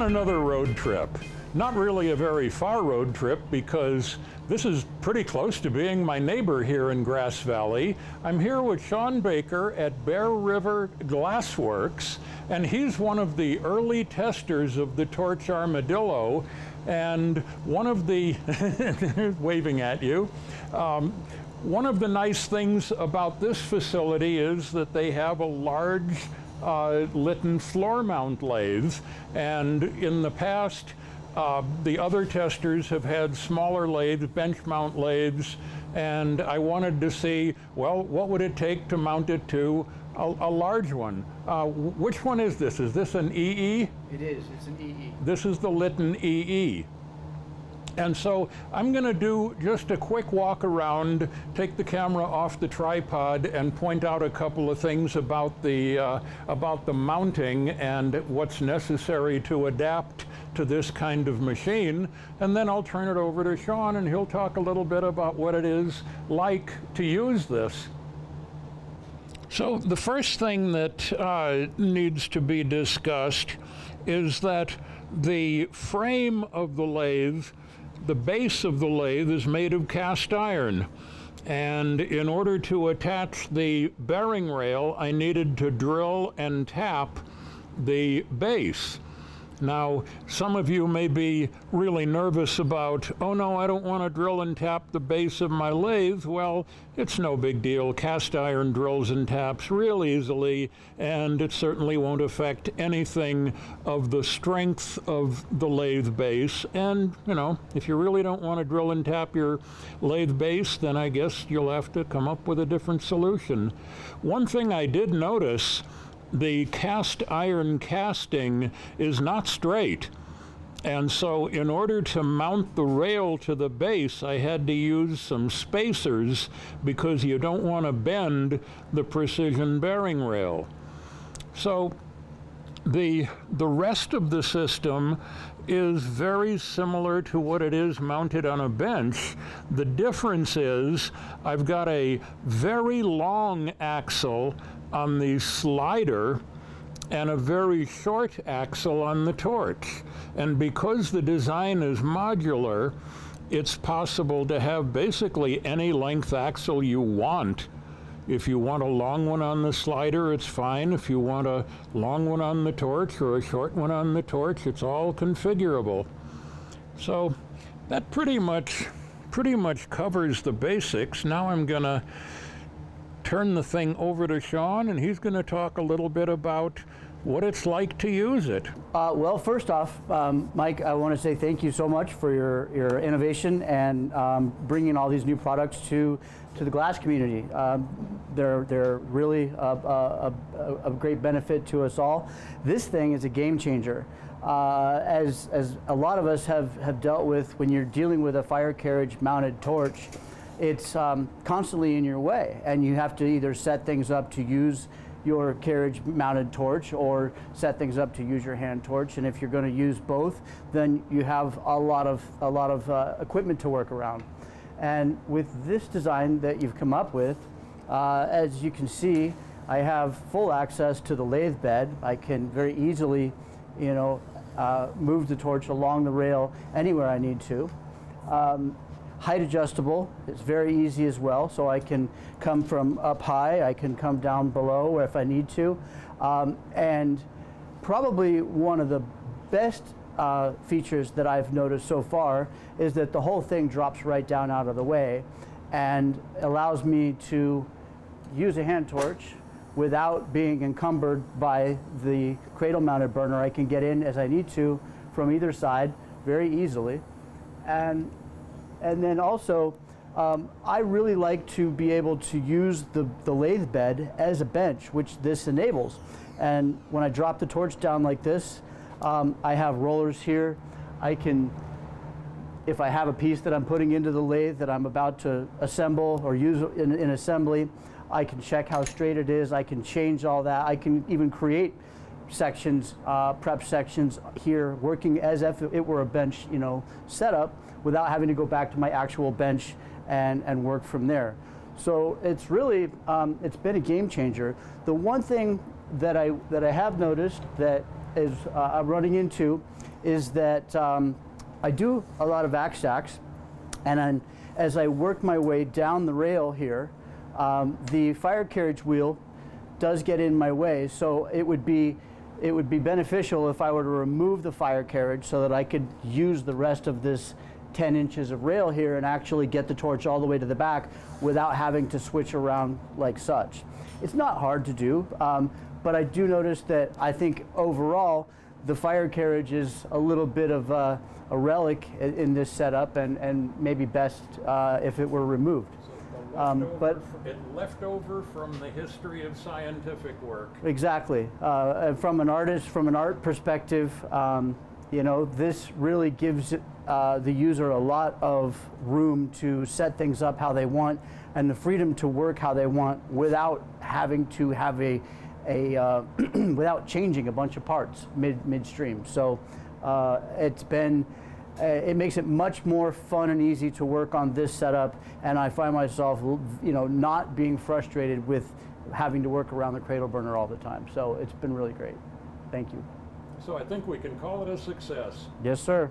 on another road trip. Not really a very far road trip because this is pretty close to being my neighbor here in Grass Valley. I'm here with Sean Baker at Bear River Glassworks, and he's one of the early testers of the torch Armadillo, and one of the, waving at you, one of the nice things about this facility is that they have a large Litton floor mount lathe, and in the past the other testers have had smaller lathes, bench mount lathes, and I wanted to see, well, what would it take to mount it to a large one. Which one is this? Is this an EE? It is, it's an EE. This is the Litton EE. And so I'm going to do just a quick walk around, take the camera off the tripod, and point out a couple of things about the mounting and what's necessary to adapt to this kind of machine. And then I'll turn it over to Sean, and he'll talk a little bit about what it is like to use this. So the first thing that needs to be discussed is that the frame of the lathe, the base of the lathe, is made of cast iron, and in order to attach the bearing rail, I needed to drill and tap the base. Now, some of you may be really nervous about, oh no, I don't want to drill and tap the base of my lathe. Well, it's no big deal. Cast iron drills and taps real easily, and it certainly won't affect anything of the strength of the lathe base. And, you know, if you really don't want to drill and tap your lathe base, then I guess you'll have to come up with a different solution. One thing I did notice, the cast iron casting is not straight, and so in order to mount the rail to the base, I had to use some spacers because you don't want to bend the precision bearing rail. So the rest of the system is very similar to what it is mounted on a bench. The difference is I've got a very long axle on the slider and a very short axle on the torch. And because the design is modular, it's possible to have basically any length axle you want. If you want a long one on the slider, it's fine. If you want a long one on the torch or a short one on the torch, it's all configurable. So that pretty much covers the basics. Now I'm gonna turn the thing over to Sean, and he's going to talk a little bit about what it's like to use it. Well, first off, Mike, I want to say thank you so much for your innovation and bringing all these new products to the glass community. They're really a great benefit to us all. This thing is a game changer. As a lot of us have dealt with, when you're dealing with a fire carriage mounted torch, it's constantly in your way, and you have to either set things up to use your carriage mounted torch or set things up to use your hand torch. And if you're going to use both, then you have a lot of equipment to work around. And with this design that you've come up with, as you can see, I have full access to the lathe bed. I can very easily, you know, move the torch along the rail anywhere I need to. Height adjustable, it's very easy as well, so I can come from up high, I can come down below if I need to. And probably one of the best features that I've noticed so far is that the whole thing drops right down out of the way and allows me to use a hand torch without being encumbered by the cradle mounted burner. I can get in as I need to from either side very easily. And then also, I really like to be able to use the lathe bed as a bench, which this enables. And when I drop the torch down like this, I have rollers here. I can, if I have a piece that I'm putting into the lathe that I'm about to assemble or use in assembly, I can check how straight it is. I can change all that. I can even create sections, prep sections here, working as if it were a bench, you know, setup, without having to go back to my actual bench and work from there. So it's really, it's been a game changer. The one thing that I have noticed that is I'm running into is that I do a lot of axe stacks, and then as I work my way down the rail here, the fire carriage wheel does get in my way, so it would be beneficial if I were to remove the fire carriage so that I could use the rest of this 10 inches of rail here and actually get the torch all the way to the back without having to switch around like such. It's not hard to do, but I do notice that I think overall the fire carriage is a little bit of a relic in this setup, and maybe best if it were removed. But it left over from the history of scientific work. Exactly. From an art perspective, you know, this really gives the user a lot of room to set things up how they want, and the freedom to work how they want without having to have without changing a bunch of parts midstream. So it makes it much more fun and easy to work on this setup, and I find myself, you know, not being frustrated with having to work around the cradle burner all the time. So it's been really great. Thank you. So I think we can call it a success. Yes, sir.